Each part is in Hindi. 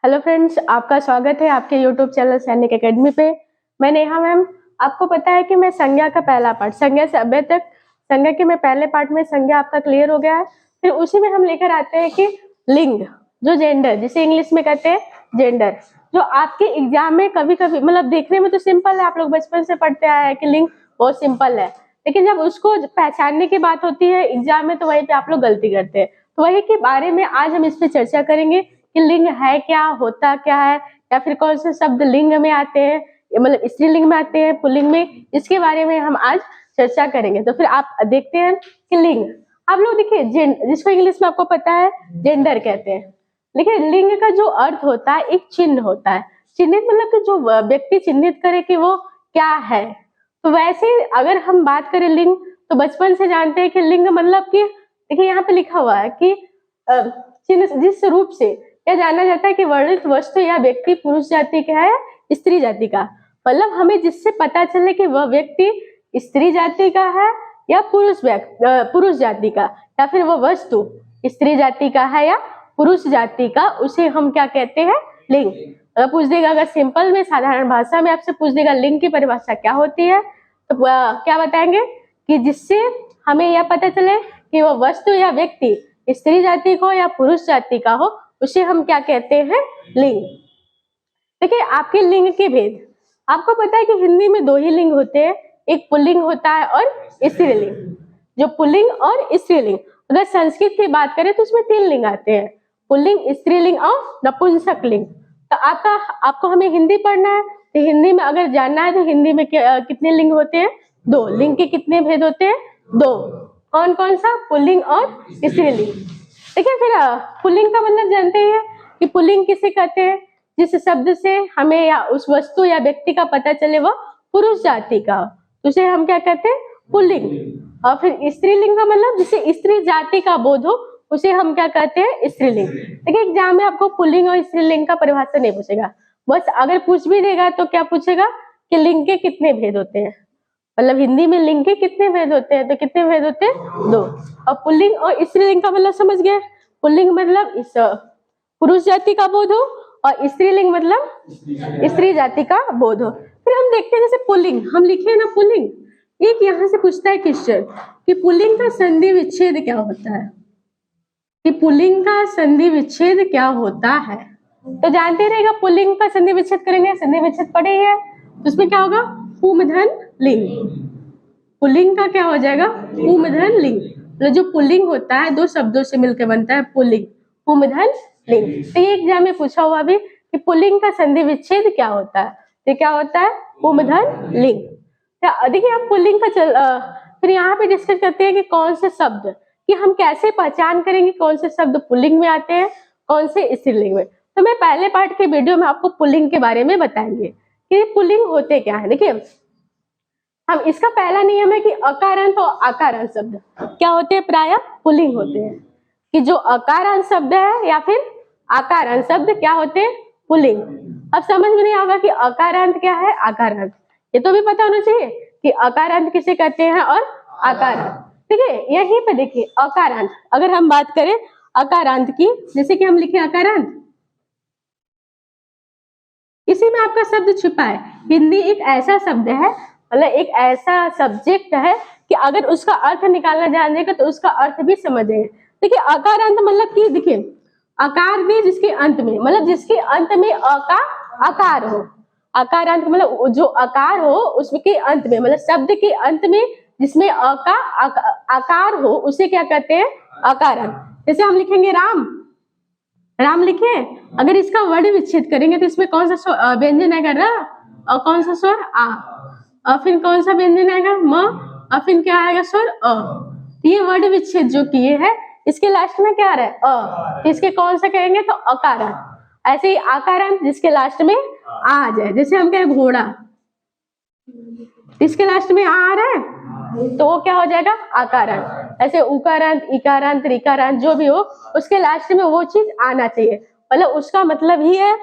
हेलो फ्रेंड्स, आपका स्वागत है आपके यूट्यूब चैनल सैनिक एकेडमी पे। मैं नेहा मैम। आपको पता है कि मैं संज्ञा का पहला पार्ट, संज्ञा से अव्यय तक, संज्ञा के मैं पहले पार्ट में संज्ञा आपका क्लियर हो गया है। फिर उसी में हम लेकर आते हैं कि लिंग, जो जेंडर, जिसे इंग्लिश में कहते हैं जेंडर, जो आपके एग्जाम में कभी कभी मतलब देखने में तो सिंपल है, आप लोग बचपन से पढ़ते आए हैं कि लिंग बहुत सिंपल है, लेकिन जब उसको पहचानने की बात होती है एग्जाम में तो वहीं पे आप लोग गलती करते हैं। तो वही के बारे में आज हम इस पे चर्चा करेंगे कि लिंग है क्या, होता क्या है, या फिर कौन से शब्द लिंग में आते हैं, मतलब स्त्रीलिंग में आते हैं, पुल्लिंग में, इसके बारे में हम आज चर्चा करेंगे। तो फिर आप देखते हैं कि लिंग, आप लोग देखिए जिसको इंग्लिश में आपको पता है जेंडर कहते हैं। देखिए लिंग का जो अर्थ होता है एक चिन्ह होता है। चिन्हित मतलब कि जो व्यक्ति चिन्हित करे कि वो क्या है। तो वैसे अगर हम बात करें लिंग, तो बचपन से जानते हैं कि लिंग मतलब कि देखिए यहाँ पे लिखा हुआ है कि चिन्ह जिस रूप से यह जाना जाता है कि वर्णित वस्तु या व्यक्ति पुरुष जाति का है स्त्री जाति का, मतलब हमें जिससे पता चले कि वह व्यक्ति स्त्री जाति का है या पुरुष जाति का, या फिर वह वस्तु स्त्री जाति का है या पुरुष जाति का, उसे हम क्या कहते हैं, लिंग। अगर पूछ देगा, अगर सिंपल में साधारण भाषा में आपसे पूछ देगा लिंग की परिभाषा क्या होती है, तो क्या बताएंगे कि जिससे हमें यह पता चले कि वह वस्तु या व्यक्ति स्त्री जाति को या पुरुष जाति का हो, उसे हम क्या कहते हैं, लिंग। देखिए आपके लिंग के भेद, आपको पता है कि हिंदी में दो ही लिंग होते हैं, एक पुल्लिंग होता है और स्त्रीलिंग। जो पुल्लिंग और स्त्रीलिंग, अगर संस्कृत की बात करें तो उसमें तीन लिंग आते हैं, पुल्लिंग, स्त्रीलिंग और नपुंसक लिंग। तो आपको हमें हिंदी पढ़ना है, तो हिंदी में अगर जानना है तो हिंदी में कितने लिंग होते हैं, दो। लिंग के कितने भेद होते हैं, दो। कौन कौन सा, पुल्लिंग और स्त्रीलिंग। देखिए फिर पुल्लिंग का मतलब जानते हैं कि पुल्लिंग किसे कहते हैं, जिस शब्द से हमें या उस वस्तु या व्यक्ति का पता चले वह पुरुष जाति का, तो उसे हम क्या कहते हैं, पुल्लिंग। और फिर स्त्रीलिंग का मतलब जिसे स्त्री जाति का बोध हो, उसे हम क्या कहते हैं, स्त्रीलिंग। देखिए एग्जाम में आपको पुल्लिंग और स्त्रीलिंग का परिभाषा नहीं पूछेगा, बस अगर पूछ भी देगा तो क्या पूछेगा कि लिंग के कितने भेद होते हैं, मतलब हिंदी में लिंग के कितने भेद होते हैं, तो कितने भेद होते हैं, दो। और पुल्लिंग और स्त्रीलिंग का मतलब समझ गए, पुल्लिंग मतलब इस पुरुष जाति का बोध हो और स्त्रीलिंग मतलब स्त्री जाति का बोध हो। फिर हम देखते हैं जैसे पुल्लिंग, हम लिखे ना पुल्लिंग, एक यहाँ से पूछता है क्वेश्चन कि पुल्लिंग का संधि विच्छेद क्या होता है, कि पुल्लिंग का संधि विच्छेद क्या होता है। तो जानते रहेगा पुल्लिंग का संधि विच्छेद करेंगे, संधि विच्छेद पढ़े ही है, तो उसमें क्या होगा, पुमधन लिंग। पुल्लिंग का क्या हो जाएगा, पुमधन लिंग। मतलब जो पुल्लिंग होता है दो शब्दों से मिलकर बनता है पुल्लिंग, पुमधन लिंग। तो ये एग्जाम में पूछा हुआ भी कि पुल्लिंग का संधि विच्छेद क्या होता है, तो क्या होता है, पुमधन लिंग। देखिए आप पुल्लिंग का फिर यहाँ पे डिस्कस करते हैं कि कौन से शब्द, कि हम कैसे पहचान करेंगे कौन से शब्द पुल्लिंग में आते हैं, कौन से स्त्रीलिंग में। तो मैं पहले पार्ट के वीडियो में आपको पुल्लिंग के बारे में बताएंगे कि पुल्लिंग होते क्या है। देखिए हम इसका पहला नियम है कि अकारांत और आकारांत शब्द क्या होते हैं, प्रायः पुल्लिंग होते हैं। कि जो अकारांत शब्द है या फिर आकारांत शब्द क्या होते हैं, पुल्लिंग। अब समझ में नहीं आएगा कि अकारांत क्या है, आकारांत, ये तो भी पता होना चाहिए कि अकारांत किसे कहते हैं और आकारांत। ठीक है, यहीं पे देखिए अकारांत, अगर हम बात करें अकारांत की, जैसे कि हम लिखे अकारांत, इसी में आपका शब्द छिपा है। हिंदी एक ऐसा शब्द है, मतलब एक ऐसा सब्जेक्ट है कि अगर उसका अर्थ निकालना जानेगा तो उसका अर्थ भी समझेंगे। देखिए अकारांत मतलब कि देखिए आकार भी जिसके अंत में, मतलब जिसके अंत में अ का आकार हो, अकारांत मतलब जो आकार हो उसके अंत में, मतलब शब्द के अंत में जिसमें अ का आकार हो उसे क्या कहते हैं, अकारांत। जैसे हम लिखेंगे राम, राम लिखे, अगर इसका वर्ण विच्छेद करेंगे तो इसमें कौन सा व्यंजन आएगा, र, और कौन सा स्वर, आ, और फिर कौन सा व्यंजन आएगा, म, और फिर क्या आएगा, स्वर अ। ये वर्ण विच्छेद जो किए हैं इसके लास्ट में क्या आ रहा है, अ, तो इसके कौन सा कहेंगे, तो अकारांत। ऐसे ही आकारांत जिसके लास्ट में आ जाए, जैसे हम कहें घोड़ा, इसके लास्ट में आ रहा है तो वो क्या हो जाएगा, आकारांत। ऐसे उकारांत, इकारांत, रिकारांत जो भी हो उसके लास्ट में वो चीज आना चाहिए, मतलब उसका मतलब ही है।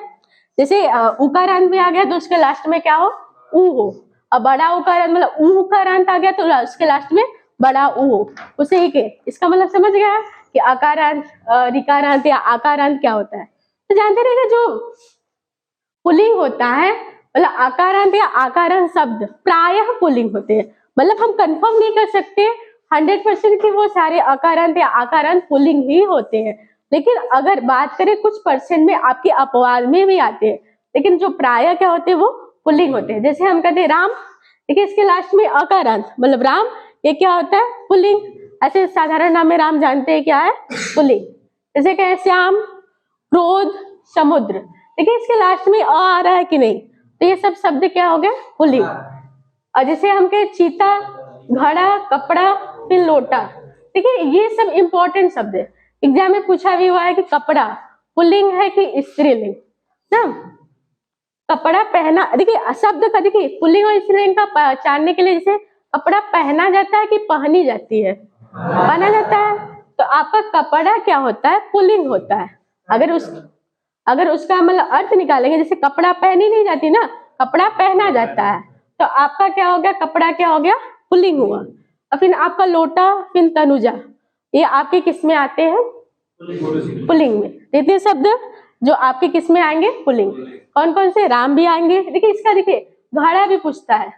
जैसे उकारांत भी आ गया तो उसके लास्ट में क्या हो, ऊ हो। अब बड़ा उकारांत मतलब उकारांत आ गया तो उसके लास्ट में बड़ा ऊ हो, उसे ही के, इसका मतलब समझ गया कि अकारांत, रिकारांत या आकारांत क्या होता है। तो जानते रहिएगा जो पुल्लिंग होता है मतलब आकारांत या आकारांत शब्द प्रायः पुल्लिंग होते हैं। मतलब हम कंफर्म नहीं कर सकते 100% कि वो सारे अकारांत या आकारांत पुल्लिंग ही होते हैं, लेकिन अगर बात करें कुछ परसेंट में आपके अपवाद में भी आते हैं, लेकिन जो प्रायः क्या होते हैं वो पुल्लिंग होते हैं। जैसे हम कहते हैं राम, देखिए इसके लास्ट में अकारांत मतलब राम, ये क्या होता है पुल्लिंग। ऐसे साधारण नाम में राम जानते हैं क्या है पुल्लिंग। जैसे कहें श्याम, क्रोध, समुद्र, देखिए इसके लास्ट में अ आ रहा है कि नहीं, तो ये सब शब्द क्या हो गए पुल्लिंग। और जैसे हम कहें चीता, घड़ा, कपड़ा, फिर लोटा, देखिए ये सब इंपॉर्टेंट शब्द है। एग्जाम में पूछा भी हुआ है कि कपड़ा पुल्लिंग है कि स्त्रीलिंग ना। कपड़ा पहना, देखिए शब्द का देखिए पुल्लिंग और स्त्रीलिंग का पहचानने के लिए, जैसे कपड़ा पहना जाता है कि पहनी जाती है, पहना जाता है, तो आपका कपड़ा क्या होता है पुल्लिंग होता है। अगर उसका मतलब अर्थ निकालेंगे, जैसे कपड़ा पहनी नहीं जाती ना, कपड़ा पहना जाता है, तो आपका क्या हो गया कपड़ा क्या हो गया पुल्लिंग हुआ। और फिर आपका लोटा, फिर तनुजा, ये आपके किस में आते हैं पुल्लिंग में। इतने शब्द जो आपके किस में आएंगे पुल्लिंग। कौन कौन से, राम भी आएंगे। देखिए इसका देखिए घड़ा भी पूछता है,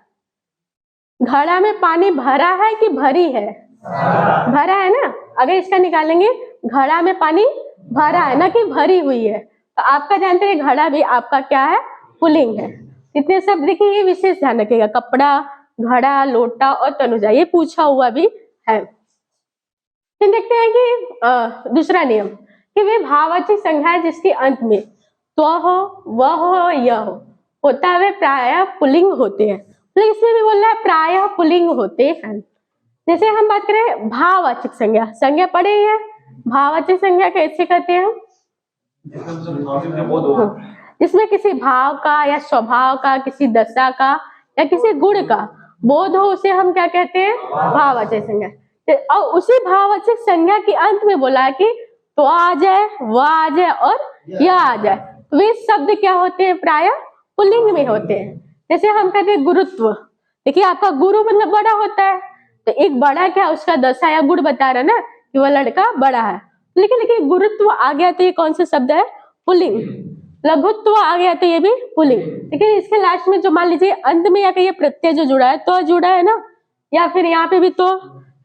घड़ा में पानी भरा है कि भरी है, भरा है ना। अगर इसका निकालेंगे घड़ा में पानी भरा है ना कि भरी हुई है, तो आपका जानते हैं घड़ा भी आपका क्या है पुल्लिंग है। इतने शब्द देखिए ये विशेष ध्यान रखिएगा, कपड़ा, घड़ा, लोटा और तनुजा, ये पूछा हुआ भी है। फिर देखते हैं कि दूसरा नियम कि वे भाववाचक संज्ञा है जिसके अंत में त्व हो, वह हो, यह हो होता है, वे प्रायः पुल्लिंग होते हैं। तो इसमें भी बोल रहा है प्रायः पुल्लिंग होते हैं। जैसे हम बात करें भाववाचक संज्ञा, संज्ञा पढ़े ही है, भाववाचक संज्ञा कैसे कहते हैं, जिसमें किसी भाव का या स्वभाव का, किसी दशा का या किसी गुण का बोध हो, उसे हम क्या कहते हैं भाववाचक संज्ञा। और उसी भाववाचक संज्ञा के अंत में बोला है कि तो आ जाए, वह आ जाए और यह आ जाए, तो वे शब्द क्या होते हैं प्रायः पुल्लिंग में होते हैं। जैसे हम कहते हैं गुरुत्व, देखिए आपका गुरु मतलब बड़ा होता है, तो एक बड़ा क्या उसका दशा या गुण बता रहा है ना कि वह लड़का बड़ा है, लेकिन गुरुत्व आ गया तो ये कौन सा शब्द है पुल्लिंग। लघुत्व आ गया तो ये भी पुल्लिंग। लेकिन इसके लास्ट में जो मान लीजिए अंत में या ये प्रत्यय जो जुड़ा है तो जुड़ा है ना, या फिर यहाँ पे भी तो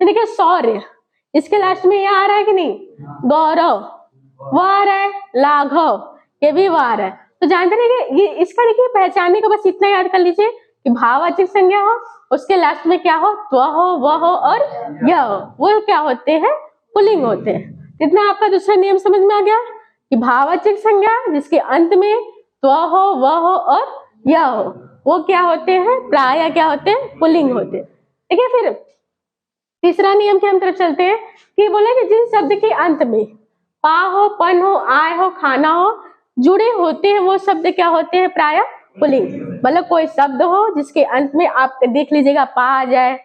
देखिए शौर्य, इसके लास्ट में यह आ रहा है कि नहीं, गौरव वह आ रहा है, लाघव ये भी वह आ रहा है। तो जानते रहिए ये इसका देखिए पहचानने का बस इतना याद कर लीजिए कि भाववाचक संज्ञा हो, उसके लास्ट में क्या हो, त्व हो, वह हो और यह हो, वो क्या होते हैं पुल्लिंग होते हैं। इतना आपका दूसरा नियम समझ में आ गया कि भाववाचक संज्ञा जिसके अंत में त्व हो, वह हो और यह हो, वो क्या होते हैं प्रायः क्या होते हैं पुल्लिंग होते हैं। ठीक है, फिर तीसरा नियम की हम तरफ चलते हैं कि बोले कि जिन शब्द के अंत में पा हो, पन हो, आय हो, खाना हो जुड़े होते हैं, वो शब्द क्या होते हैं प्रायः पुल्लिंग। मतलब कोई शब्द हो जिसके अंत में आप देख लीजिएगा पा आ जाए,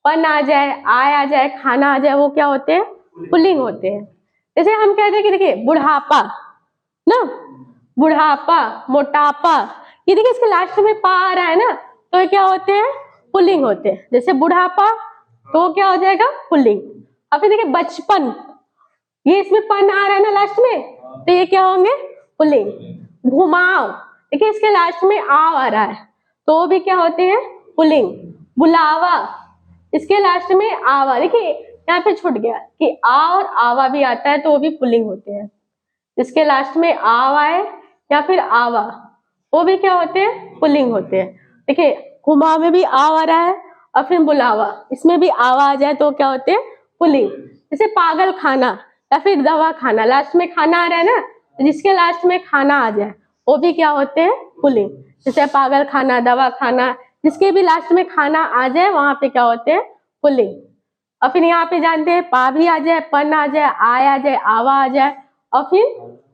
पन आ जाए, आय आ जाए, खाना आ जाए, वो क्या होते हैं पुल्लिंग होते हैं। जैसे हम कहते हैं कि देखिए बुढ़ापा ना, बुढ़ापा, मोटापा, ये देखिए इसके लास्ट में पा आ रहा है ना, तो ये क्या होते हैं पुल्लिंग होते हैं। जैसे बुढ़ापा तो क्या हो जाएगा पुल्लिंग। और फिर देखिए बचपन, ये इसमें पन आ रहा है ना लास्ट में, तो ये क्या होंगे पुल्लिंग। घुमाव, देखिए इसके लास्ट में आव आ रहा है तो वो भी क्या होते हैं पुल्लिंग। बुलावा, इसके लास्ट में आवा, देखिए यहाँ पे छूट गया कि आ और आवा भी आता है तो वो भी पुल्लिंग होते हैं। इसके लास्ट में आव आए या फिर आवा, वो भी क्या होते हैं पुल्लिंग होते हैं। देखिए घुमाव में भी आव आ रहा है और फिर बुलावा, इसमें भी आवा आ जाए तो क्या होते हैं पुल्लिंग। जैसे पागल खाना या फिर दवा खाना, लास्ट में खाना आ रहा है ना, तो जिसके लास्ट में खाना आ जाए वो भी क्या होते हैं पुल्लिंग। जैसे पागल खाना, दवा खाना, जिसके भी लास्ट में खाना आ जाए वहां पे क्या होते हैं पुल्लिंग। और फिर यहाँ पे जानते हैं पा भी आ जाए, पन आ जाए, आय आ जाए, आवा आ जाए और फिर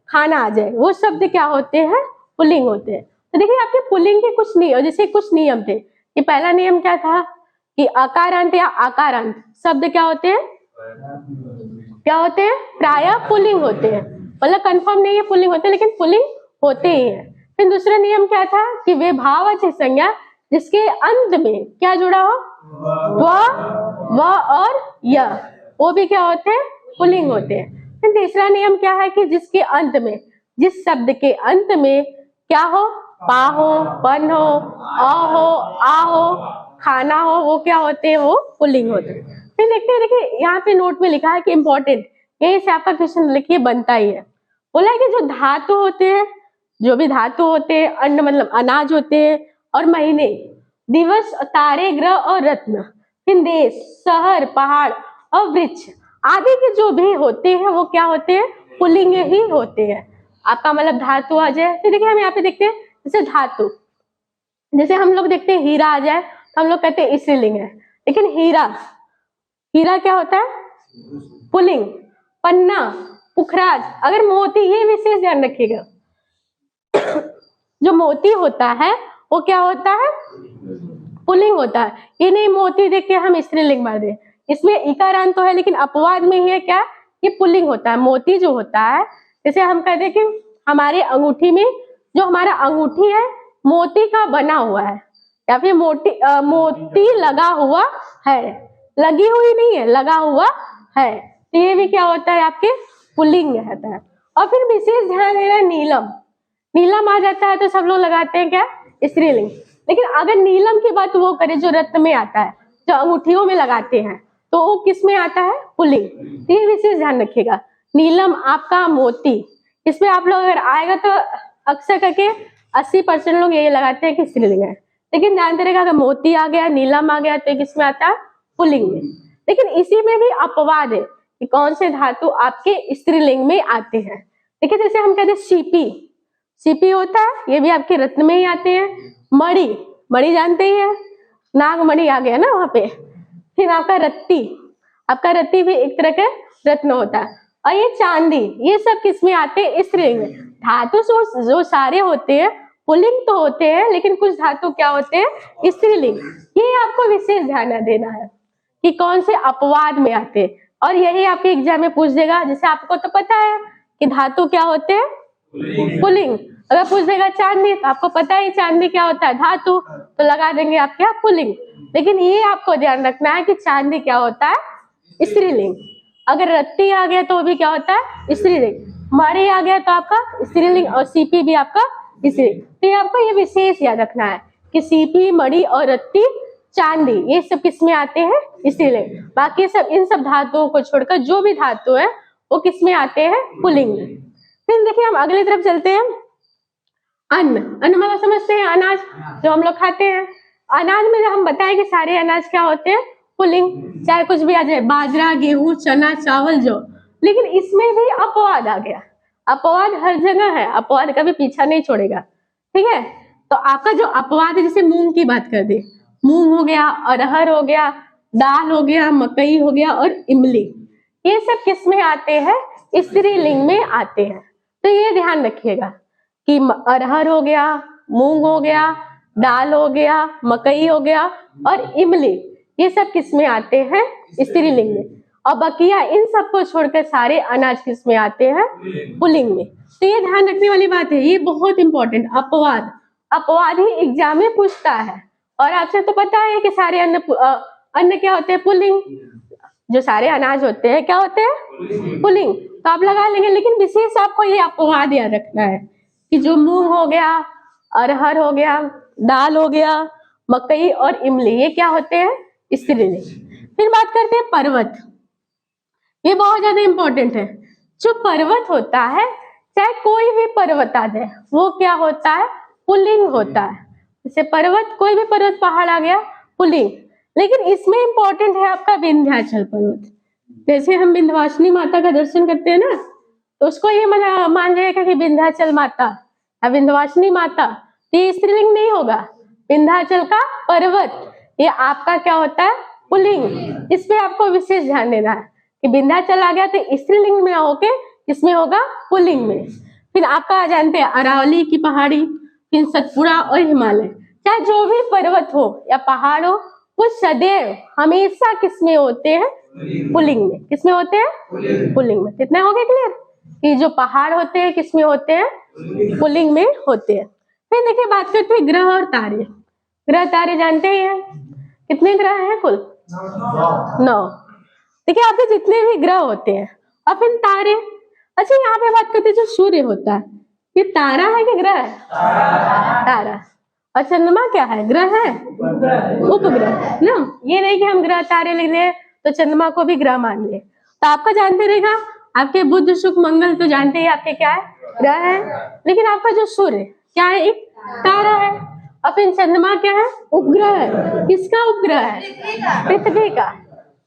खाना आ जाए, वो शब्द क्या होते हैं पुल्लिंग होते हैं। तो देखिए आपके पुल्लिंग के कुछ नियम, जैसे कुछ नियम थे कि पहला नियम क्या था कि अकारांत या आकारांत शब्द क्या होते हैं, क्या होते हैं प्रायः पुल्लिंग होते हैं। मतलब कंफर्म नहीं है पुल्लिंग होते हैं, लेकिन पुल्लिंग होते ही हैं। फिर दूसरा नियम क्या था कि वे भाववाचक संज्ञा जिसके अंत में क्या जुड़ा हो, व और य, वो भी क्या होते हैं पुल्लिंग होते हैं। फिर तीसरा नियम क्या है कि जिसके अंत में जिस शब्द के अंत में क्या हो, पा हो, पन हो, अ हो, आ हो, खाना हो, वो क्या होते हैं, वो पुल्लिंग होते हैं। फिर देखते हैं, देखिए यहाँ पे नोट में लिखा है कि इंपॉर्टेंट, यही से आपका क्वेश्चन लिखिए बनता ही है। बोला है कि जो धातु होते हैं, जो भी धातु होते हैं, अन्न मतलब अनाज होते हैं, और महीने, दिवस, तारे, ग्रह और रत्न, फिर देश, शहर, पहाड़ और वृक्ष आदि के जो भी होते हैं वो क्या होते हैं, पुल्लिंग ही होते हैं। आपका मतलब धातु आ जाए, फिर देखिए हम यहाँ पे देखते हैं जैसे धातु, जैसे हम लोग देखते हैं हीरा आ जाए तो हम लोग कहते हैं स्त्रीलिंग है, लेकिन हीरा, हीरा क्या होता है, पुल्लिंग। पन्ना, पुखराज, अगर मोती, ये विशेष ध्यान रखिएगा, जो मोती होता है वो क्या होता है, पुल्लिंग होता है। ये नहीं मोती देख के हम स्त्रीलिंग मार दे, इसमें इकारांत तो है लेकिन अपवाद में ही है क्या, ये पुल्लिंग होता है। मोती जो होता है, जैसे हम कहते हैं कि हमारे अंगूठी में, जो हमारा अंगूठी है मोती का बना हुआ है, या फिर मोती लगा हुआ है, लगी हुई नहीं है, लगा हुआ है, तो ये भी क्या होता है, आपके पुल्लिंग में रहता है। और फिर विशेष ध्यान देना, नीलम, नीलम आ जाता है तो सब लोग लगाते हैं क्या, स्त्रीलिंग। लेकिन अगर नीलम की बात वो करें जो रत्न में आता है, जो अंगूठियों में लगाते हैं, तो वो किस में आता है, पुल्लिंग। तो ये विशेष ध्यान रखिएगा। नीलम आपका मोती, इसमें आप लोग अगर आएगा तो अक्सर करके 80% लोग ये लगाते हैं कि स्त्रीलिंग है, लेकिन जानते रहेगा अगर मोती आ गया, नीलम आ गया तो किस में आता है, पुल्लिंग में। लेकिन इसी में भी अपवाद है कि कौन से धातु आपके स्त्रीलिंग में आते हैं। देखिए जैसे हम कहते हैं सीपी, सीपी होता है, ये भी आपके रत्न में ही आते हैं। मणि, मणि जानते ही है, नागमणि आ गया ना वहां पे। फिर आपका रत्ती, आपका रत्ती भी एक तरह का रत्न होता है। और ये चांदी, ये सब किस में आते हैं, स्त्रीलिंग में। धातु जो सारे होते हैं पुल्लिंग तो होते हैं, लेकिन कुछ धातु क्या होते हैं, स्त्रीलिंग। ये आपको विशेष ध्यान देना है कि कौन से अपवाद में आते हैं, और यही आपके एग्जाम में पूछ देगा। जैसे आपको तो पता है कि धातु क्या होते हैं, पुल्लिंग। अगर पूछ देगा चांदी, तो आपको पता है चांदी क्या होता है, धातु, तो लगा देंगे आप क्या, पुल्लिंग। लेकिन ये आपको ध्यान रखना है कि चांदी क्या होता है, स्त्रीलिंग। अगर रत्ती आ गया तो भी क्या होता है, स्त्रीलिंग। मणि आ गया तो आपका स्त्रीलिंग, और सीपी भी आपका स्त्रीलिंग। तो ये आपको ये विशेष याद रखना है कि सीपी, मणि और रत्ती, चांदी, ये सब किस में आते हैं, स्त्रीलिंग। बाकी सब, इन सब धातुओं को छोड़कर जो भी धातु है वो किस में आते हैं, पुल्लिंग में। फिर देखिए हम अगली तरफ चलते हैं। अन्न, अन्न मतलब समझते हैं अनाज जो हम लोग खाते हैं। अनाज में हम बताएं कि सारे अनाज क्या होते हैं, पुल्लिंग, चाहे कुछ भी आ जाए, बाजरा, गेहूं, चना, चावल, जौ। लेकिन इसमें भी अपवाद आ गया, अपवाद हर जगह है, अपवाद कभी पीछा नहीं छोड़ेगा, ठीक है। तो आपका जो अपवाद है, जैसे मूंग की बात कर दे, मूंग हो गया, अरहर हो गया, दाल हो गया, मकई हो गया और इमली, ये सब किस में आते हैं, स्त्रीलिंग में आते हैं। तो ये ध्यान रखिएगा कि अरहर हो गया, मूंग हो गया, दाल हो गया, मकई हो गया और इमली, ये सब किस में आते हैं, स्त्रीलिंग में। और बकिया इन सबको छोड़कर सारे अनाज किस में आते हैं, पुल्लिंग में। तो ये ध्यान रखने वाली बात है, ये बहुत इंपॉर्टेंट। अपवाद, अपवाद ही एग्जाम में पूछता है। और आपसे तो पता है कि सारे अन्न क्या होते हैं, पुल्लिंग। जो सारे अनाज होते हैं क्या होते हैं, पुल्लिंग, तो आप लगा लेंगे। लेकिन विशेष आपको ये अपवाद याद रखना है कि जो मूंग हो गया, अरहर हो गया, दाल हो गया, मकई और इमली, ये क्या होते हैं, स्त्रीलिंग। फिर बात करते हैं पर्वत, ये बहुत ज्यादा इंपॉर्टेंट है। जो पर्वत होता है, चाहे कोई भी पर्वत आ जाए, वो क्या होता है, पुल्लिंग होता है। जैसे पर्वत, कोई भी पर्वत, पहाड़ आ गया, पुल्लिंग। लेकिन इसमें इंपॉर्टेंट है आपका विंध्याचल पर्वत। जैसे हम विंध्यवासिनी माता का दर्शन करते हैं ना, तो उसको ये मान जाएगा कि विंध्याचल माता या विंध्यवासिनी माता, ये स्त्रीलिंग नहीं होगा। विंध्याचल का पर्वत, ये आपका क्या होता है, पुल्लिंग। इस पे आपको विशेष ध्यान देना है कि विंध्याचल आ गया तो स्त्रीलिंग में होके इसमें होगा, पुल्लिंग में। फिर आपका जानते हैं अरावली की पहाड़ी, फिर सतपुड़ा और हिमालय, चाहे जो भी पर्वत हो या पहाड़ हो, वो सदैव हमेशा किसमें होते हैं, पुल्लिंग में। किसमें होते हैं, पुल्लिंग में। कितना हो गया क्लियर कि जो पहाड़ होते हैं किसमें होते हैं, पुल्लिंग में होते हैं। फिर देखिए बात करते हैं ग्रह और तारे। ग्रह तारे जानते हैं कितने ग्रह हैं, कुल 9। देखिए आपके जितने भी ग्रह होते हैं, और फिर तारे। अच्छा यहाँ पे बात करते हैं जो सूर्य होता है, ये तारा है कि ग्रह है? तारा। और चंद्रमा क्या है? ग्रह है, उपग्रह ना। ये नहीं कि हम ग्रह तारे लिख ले तो चंद्रमा को भी ग्रह मान ले। तो आपका जानते रहेगा, आपके बुध शुक्र मंगल तो जानते ही आपके क्या है? ग्रह है। लेकिन आपका जो सूर्य क्या है? एक तारा है। और फिर चंद्रमा क्या है? उपग्रह है। किसका उपग्रह है? पृथ्वी का।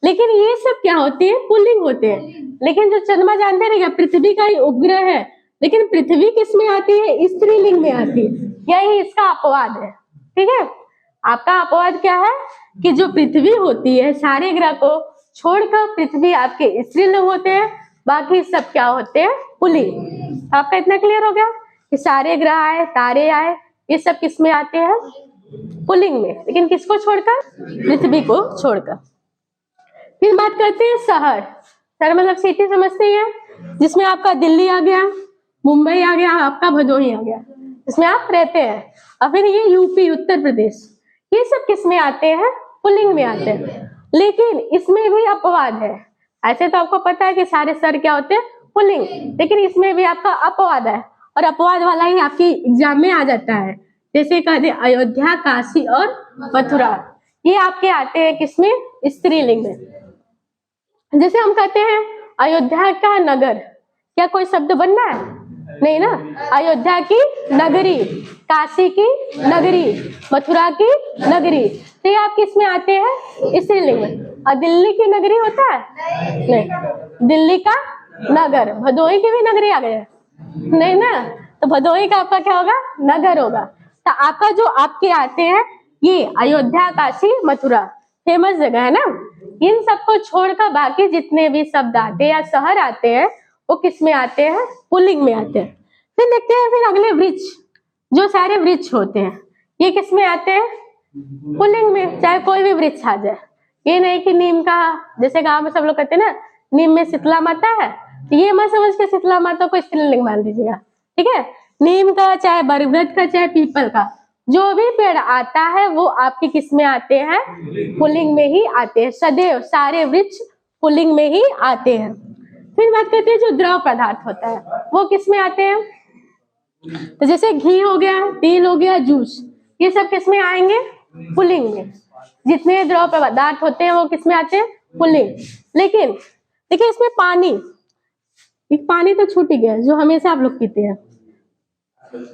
लेकिन ये सब क्या होते हैं? पुल्लिंग होते हैं। लेकिन जो चंद्रमा जानते रहेगा पृथ्वी का ही उपग्रह है, लेकिन पृथ्वी किस में आती है? स्त्रीलिंग में आती है। यही इसका अपवाद है। ठीक है, आपका अपवाद क्या है कि जो पृथ्वी होती है, सारे ग्रह को छोड़कर पृथ्वी आपके स्त्रीलिंग होते हैं, बाकी सब क्या होते हैं? पुल्लिंग। आपका इतना क्लियर हो गया कि सारे ग्रह आए, तारे आए, ये सब किस में आते हैं? पुल्लिंग में। लेकिन किसको छोड़कर? पृथ्वी को छोड़कर। फिर बात करते हैं शहर। शहर मतलब सिटी समझते हैं, जिसमें आपका दिल्ली आ गया, मुंबई आ गया, आपका भदोही आ गया, इसमें आप रहते हैं। और फिर ये यूपी, उत्तर प्रदेश, ये सब किस में आते हैं? पुल्लिंग में आते हैं। लेकिन इसमें भी अपवाद है। ऐसे तो आपको पता है कि सारे शहर क्या होते हैं? पुल्लिंग। लेकिन इसमें भी आपका अपवाद है, और अपवाद वाला ही आपके एग्जाम में आ जाता है। जैसे कहते अयोध्या, काशी और मथुरा, ये आपके आते हैं किसमें? स्त्रीलिंग में। जैसे हम कहते हैं अयोध्या का नगर, क्या कोई शब्द बनना है? नहीं ना। अयोध्या की नगरी, काशी की नगरी, मथुरा की नगरी, तो ये आप किस में आते हैं? स्त्रीलिंग में। और दिल्ली की नगरी होता है? नहीं। दिल्ली का नगर, भदोही की भी नगरी आ गया? नहीं ना। तो भदोही का आपका क्या होगा? नगर होगा। तो आपका जो आपके आते हैं ये अयोध्या, काशी, मथुरा, फेमस जगह है ना। इन सबको छोड़कर बाकी जितने भी शब्द आते हैं या शहर आते हैं, वो किस में आते हैं? पुल्लिंग में आते हैं। फिर देखते हैं फिर अगले वृक्ष, जो सारे वृक्ष होते हैं, ये किस में आते हैं? पुल्लिंग में। चाहे कोई भी वृक्ष आ जाए, ये नहीं कि नीम का, जैसे गांव में सब लोग कहते हैं ना नीम में शीतला माता है, तो ये मत समझ के शीतला माता को स्त्रीलिंग मान दीजिएगा। ठीक है, नीम का, चाहे बरगद का, चाहे पीपल का, जो भी पेड़ आता है वो आपके किस में आते हैं? पुल्लिंग में ही आते हैं। सदैव सारे वृक्ष पुल्लिंग में ही आते हैं। फिर बात करते हैं जो द्रव पदार्थ होता है, वो किस में आते हैं? तो जैसे घी हो गया, तेल हो गया, जूस, ये सब किस में आएंगे? पुल्लिंग में। जितने द्रव पदार्थ होते हैं वो किस में आते हैं? पुल्लिंग। लेकिन देखिए इसमें पानी, पानी तो छूट ही गया जो हमेशा आप लोग पीते हैं।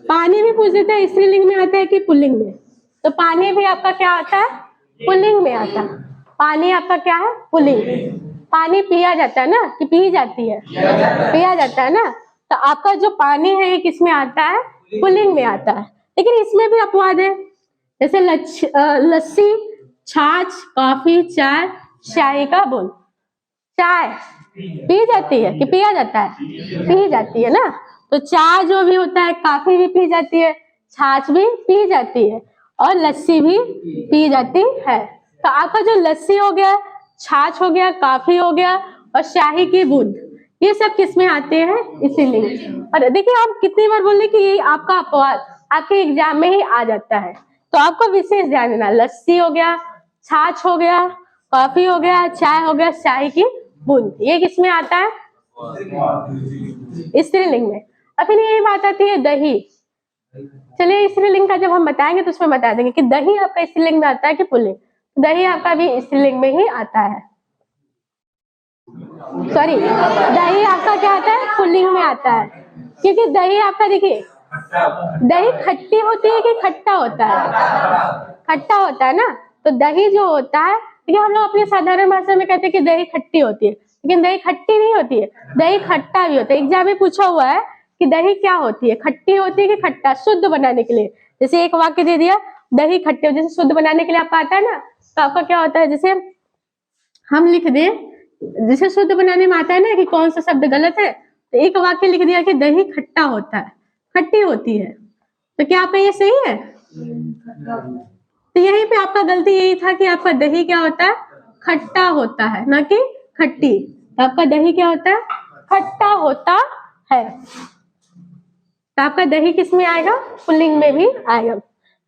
पानी भी पूछ देते हैं स्त्रीलिंग में आता है कि पुल्लिंग में? तो पानी भी आपका क्या आता है? पुल्लिंग में आता है। पानी आपका क्या है? पुल्लिंग। पानी पिया जाता है ना, कि पी जाती है? पिया जाता है ना। तो आपका जो पानी है ये किस में आता है? पुल्लिंग में आता है। लेकिन इसमें भी अपवाद है। जैसे लस्सी, छाछ, कॉफी, चाय, चाय का बूंद। चाय पी जाती है कि पिया जाता है? पी जाती है ना। तो चाय जो भी होता है, कॉफी भी पी जाती है, छाछ भी पी जाती है, और लस्सी भी पी जाती है। तो आपका जो लस्सी हो गया, छाछ हो गया, कॉफी हो गया और शाही की बूंद, ये सब किस में आते हैं? स्त्रीलिंग। और देखिए आप कितनी बार बोल रहे कि ये आपका अपवाद आपके एग्जाम में ही आ जाता है, तो आपको विशेष ध्यान देना। लस्सी हो गया, छाछ हो गया, कॉफी हो गया, चाय हो गया, शाही की बूंद, ये किस में आता है? स्त्रीलिंग में। अब फिर यही बात आती है दही। चलिए स्त्रीलिंग का जब हम बताएंगे तो उसमें बता देंगे कि दही आपका स्त्रीलिंग में आता है कि पुल्लिंग। दही आपका भी स्त्रीलिंग में ही आता है। सॉरी, दही आपका क्या आता है? पुल्लिंग में आता है। क्योंकि दही आपका देखिए, दही खट्टी होती है कि खट्टा होता है? खट्टा होता है ना। तो दही जो होता है, देखिए हम लोग अपनी साधारण भाषा में कहते हैं कि दही खट्टी होती है, लेकिन दही खट्टी नहीं होती है, दही खट्टा भी होता है। एग्जाम में पूछा हुआ है कि दही क्या होती है, खट्टी होती है कि खट्टा, शुद्ध बनाने के लिए। जैसे एक वाक्य दे दिया दही खट्टी, जैसे शुद्ध बनाने के लिए आपका आता है ना, तो आपका क्या होता है, जैसे हम लिख दे, जैसे शुद्ध बनाने में आता है ना कि कौन सा शब्द गलत है, तो एक वाक्य लिख दिया कि दही खट्टा होता है, खट्टी होती है, तो क्या आपका ये सही है? तो यहीं पे आपका गलती यही था कि आपका दही क्या होता है? खट्टा होता है, ना कि खट्टी। तो आपका दही क्या होता है? खट्टा होता है। तो आपका दही किस में आएगा? पुल्लिंग में भी आएगा।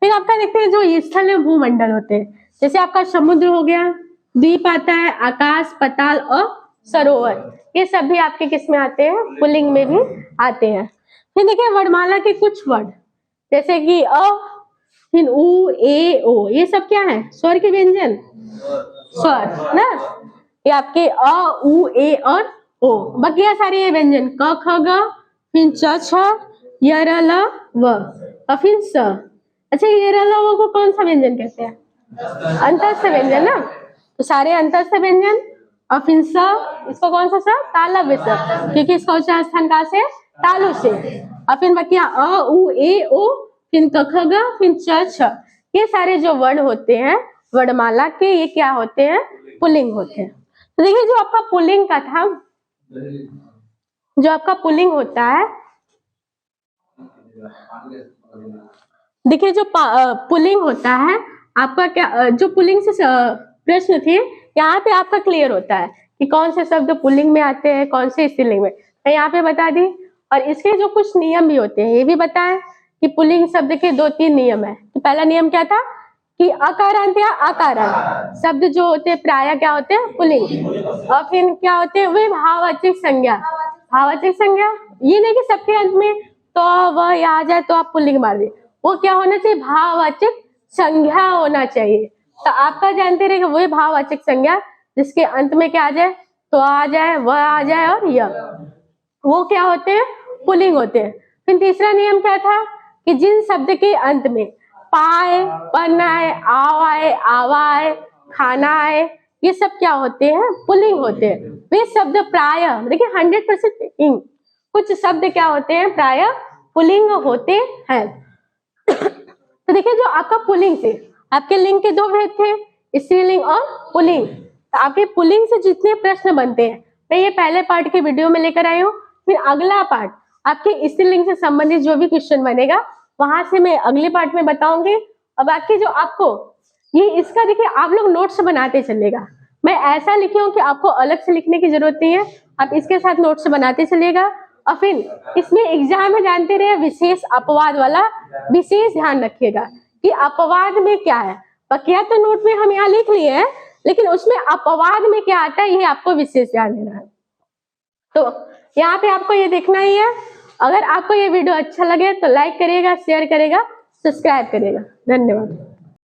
फिर आपका देखते हैं जो स्थल भूमंडल होते हैं, जैसे आपका समुद्र हो गया, द्वीप आता है, आकाश, पाताल और सरोवर, ये सब भी आपके किस में आते हैं? पुल्लिंग में भी आते हैं। फिर देखिए वर्णमाला के कुछ वर्ड जैसे कि अ, फिर उ, ए, ओ, ये सब क्या है? स्वर के व्यंजन, स्वर ना। ये आपके अ, उ, ए और ओ। बाकी सारे ये व्यंजन क, ख, ग, फिर च, छ, य, र, ल, व और फिर स। अच्छा, ये र, ल, व को कौन सा व्यंजन कहते हैं? अंतस्थ व्यंजन ना। तो सारे अंतस्थ व्यंजन और फिर स, इसको कौन सा स? तालव्य स, क्योंकि इसका उच्चारण स्थान कहाँ से? तालु से। और फिर बाकी अ, उ, ए, ओ, फिर क, ख, ग, फिर च, छ। ये सारे जो वर्ण होते हैं वर्णमाला के, ये क्या होते हैं? पुल्लिंग होते हैं। तो देखिए जो आपका पुल्लिंग का था, जो आपका पुल्लिंग होता है, देखिए जो पुल्लिंग होता है आपका क्या, जो पुल्लिंग से प्रश्न थे यहाँ पे आपका क्लियर होता है कि कौन से शब्द पुल्लिंग में आते हैं, कौन से स्त्रीलिंग में। मैं यहाँ पे बता दी। और इसके जो कुछ नियम भी होते हैं ये भी बताएं कि पुल्लिंग शब्द के 2-3 नियम है। तो पहला नियम क्या था कि अकारांत या आकारांत शब्द जो होते हैं प्राय क्या होते हैं? पुल्लिंग। और फिर क्या होते हैं? वे भाववाचक संज्ञा। भाववाचक संज्ञा ये नहीं कि सबके अंत में तो वह या आ जाए तो आप पुल्लिंग मार दे, वो क्या होना चाहिए? भाववाचक संज्ञा होना चाहिए। तो आपका जानते रहे वही भाववाचक संज्ञा जिसके अंत में क्या आ जाए? तो आ जाए, वह आ जाए और यह, वो क्या होते हैं? पुल्लिंग होते हैं। फिर तीसरा नियम क्या था कि जिन शब्द के अंत में पाए, पन आए, आव आए, आवा आए, खाना आए, ये सब क्या होते हैं? पुल्लिंग होते हैं। वे शब्द प्राय, देखिए 100% कुछ शब्द क्या होते हैं? प्राय पुल्लिंग होते हैं। तो देखिए जो आपका पुल्लिंग से आपके लिंग के 2 भेद थे, स्त्रीलिंग और पुल्लिंग। तो आपके पुल्लिंग से जितने प्रश्न बनते हैं मैं ये पहले पार्ट के वीडियो में लेकर आई हूँ। फिर अगला पार्ट आपके स्त्रीलिंग से संबंधित जो भी क्वेश्चन बनेगा वहां से मैं अगले पार्ट में बताऊंगी। और बाकी जो आपको ये इसका देखिए आप लोग नोट्स बनाते चलेगा। मैं ऐसा लिखी हूँ कि आपको अलग से लिखने की जरूरत नहीं है, आप इसके साथ नोट्स बनाते चलिएगा। और फिर इसमें एग्जाम में जानते रहे विशेष अपवाद वाला विशेष ध्यान रखिएगा कि अपवाद में क्या है। बकिया तो नोट में हम यहाँ लिख लिए हैं, लेकिन उसमें अपवाद में क्या आता है ये आपको विशेष ध्यान देना है। तो यहाँ पे आपको ये देखना ही है। अगर आपको ये वीडियो अच्छा लगे तो लाइक करिएगा, शेयर करिएगा, सब्सक्राइब करिएगा। धन्यवाद।